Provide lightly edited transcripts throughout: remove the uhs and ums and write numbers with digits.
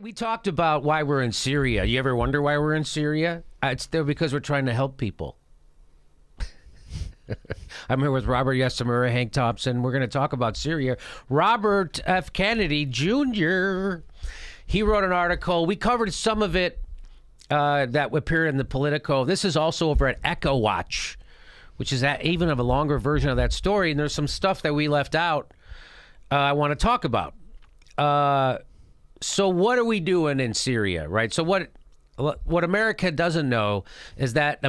We talked about why we're in Syria. You ever wonder why we're in Syria? It's there because we're trying to help people. I'm here with Robert Yesamura, Hank Thompson. We're going to talk about Syria. Robert F. Kennedy Jr., he wrote an article. We covered some of it that appeared in the Politico. This is also over at Echo Watch, which is even of a longer version of that story. And there's some stuff that we left out I want to talk about. So what are we doing in Syria, right? So what America doesn't know is that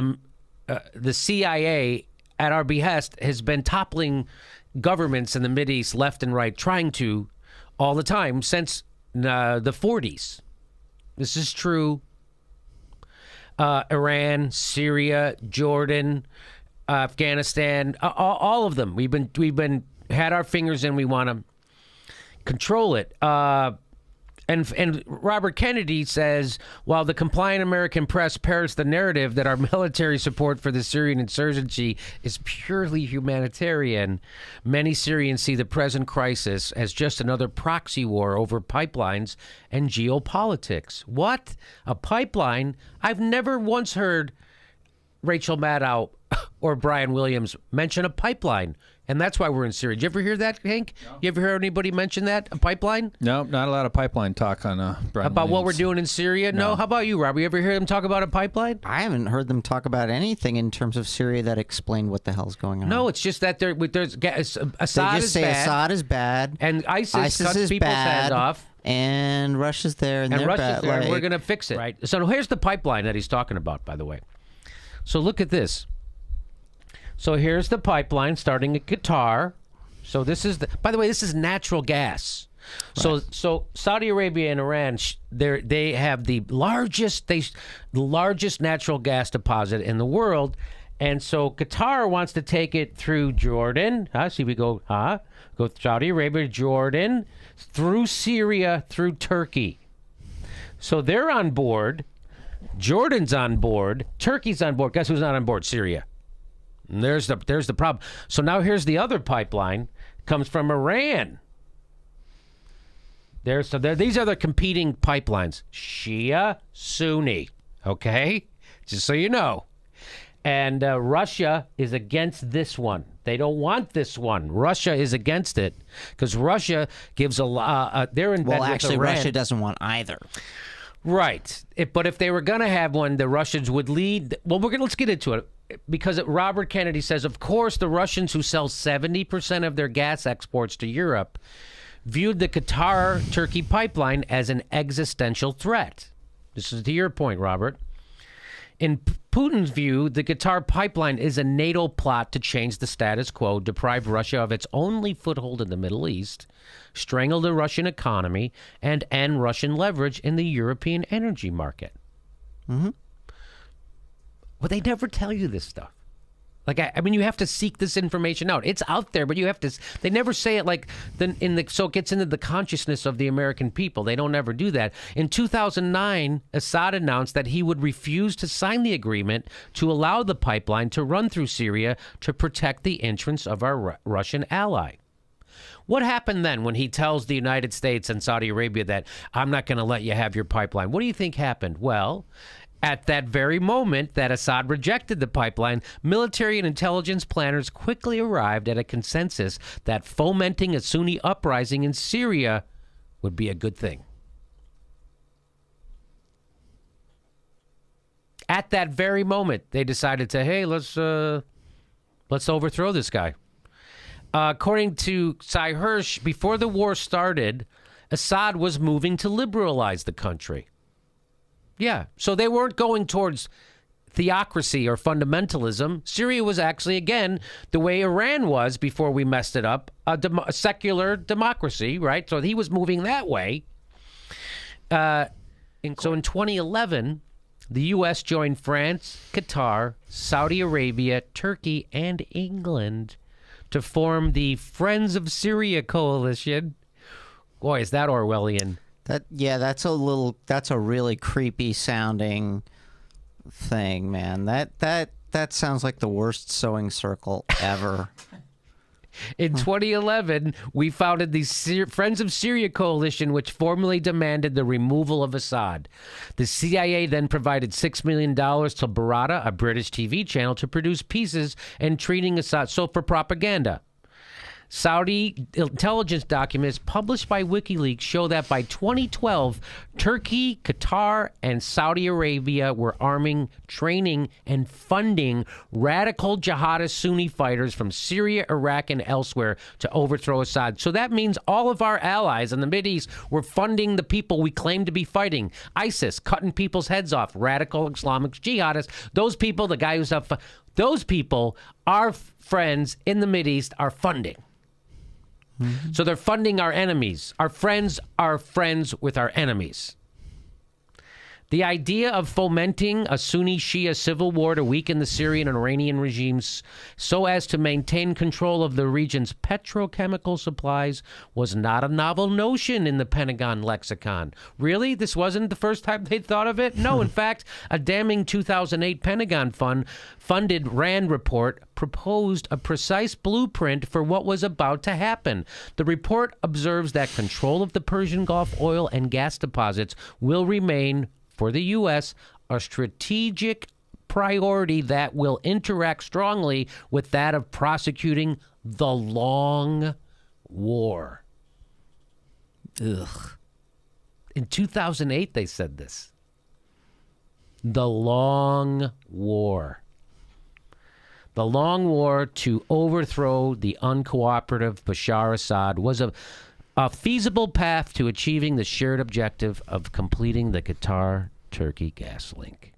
the CIA, at our behest, has been toppling governments in the Mideast left and right, trying to all the time since the 40s. This is true. Iran, Syria, Jordan, Afghanistan, all of them. We've been had our fingers in. We want to control it. And Robert Kennedy says, while the compliant American press parrots the narrative that our military support for the Syrian insurgency is purely humanitarian, many Syrians see the present crisis as just another proxy war over pipelines and geopolitics. What? A pipeline? I've never once heard Rachel Maddow or Brian Williams mention a pipeline. And that's why we're in Syria. Did you ever hear that, Hank? No. You ever hear anybody mention that, a pipeline? No, not a lot of pipeline talk on Brian about Williams. What we're doing in Syria? No. How about you, Rob? You ever hear them talk about a pipeline? I haven't heard them talk about anything in terms of Syria that explain what the hell's going on. No, it's just that there's Assad they just say bad, Assad is bad, and ISIS cuts people's heads off, and Russia's there, and they're Russia's bad. there, and we're going to fix it. Right. So here's the pipeline that he's talking about, by the way. So look at this. So here's the pipeline starting at Qatar. So this is by the way, this is natural gas. Right. So Saudi Arabia and Iran, they have the largest natural gas deposit in the world, and so Qatar wants to take it through Jordan. See, we go Saudi Arabia, Jordan, through Syria, through Turkey. So they're on board. Jordan's on board. Turkey's on board. Guess who's not on board? Syria. And there's the problem. So now here's the other pipeline. Comes from Iran. These are the competing pipelines. Shia, Sunni. Okay? Just so you know. And Russia is against this one. They don't want this one. Russia is against it because Russia gives a lot. They're in bed well, actually, with Iran. Russia doesn't want either. Right. But if they were going to have one, the Russians would lead. Well, let's get into it. Because Robert Kennedy says, of course, the Russians who sell 70% of their gas exports to Europe viewed the Qatar-Turkey pipeline as an existential threat. This is to your point, Robert. In Putin's view, the Qatar pipeline is a NATO plot to change the status quo, deprive Russia of its only foothold in the Middle East, strangle the Russian economy, and end Russian leverage in the European energy market. Mm-hmm. Well, they never tell you this stuff. Like, I mean, you have to seek this information out. It's out there, but you have to. They never say it like so it gets into the consciousness of the American people. They don't ever do that. In 2009, Assad announced that he would refuse to sign the agreement to allow the pipeline to run through Syria to protect the interests of our Russian ally. What happened then when he tells the United States and Saudi Arabia that I'm not going to let you have your pipeline? What do you think happened? Well, at that very moment that Assad rejected the pipeline, military and intelligence planners quickly arrived at a consensus that fomenting a Sunni uprising in Syria would be a good thing. At that very moment, they decided to, hey, let's overthrow this guy. According to Sy Hirsch, before the war started, Assad was moving to liberalize the country. Yeah, so they weren't going towards theocracy or fundamentalism. Syria was actually, again, the way Iran was before we messed it up, a secular democracy, right? So he was moving that way. So in 2011, the U.S. joined France, Qatar, Saudi Arabia, Turkey, and England to form the Friends of Syria coalition. Boy, is that Orwellian. That's a really creepy sounding thing, man. That sounds like the worst sewing circle ever. In 2011, we founded the Friends of Syria coalition, which formally demanded the removal of Assad. The CIA then provided $6 million to Barata, a British TV channel, to produce pieces and treating Assad for propaganda. Saudi intelligence documents published by WikiLeaks show that by 2012, Turkey, Qatar, and Saudi Arabia were arming, training, and funding radical jihadist Sunni fighters from Syria, Iraq, and elsewhere to overthrow Assad. So that means all of our allies in the Mideast were funding the people we claim to be fighting. ISIS, cutting people's heads off, radical Islamic jihadists. Those people, the guy who's up, those people, our friends in the Mideast are funding. So they're funding our enemies. Our friends are friends with our enemies. The idea of fomenting a Sunni-Shia civil war to weaken the Syrian and Iranian regimes so as to maintain control of the region's petrochemical supplies was not a novel notion in the Pentagon lexicon. Really? This wasn't the first time they'd thought of it? No, in fact, a damning 2008 Pentagon funded RAND report proposed a precise blueprint for what was about to happen. The report observes that control of the Persian Gulf oil and gas deposits will remain, for the U.S., a strategic priority that will interact strongly with that of prosecuting the long war. Ugh. In 2008, they said this. The long war. The long war to overthrow the uncooperative Bashar Assad was a feasible path to achieving the shared objective of completing the Qatar-Turkey gas link.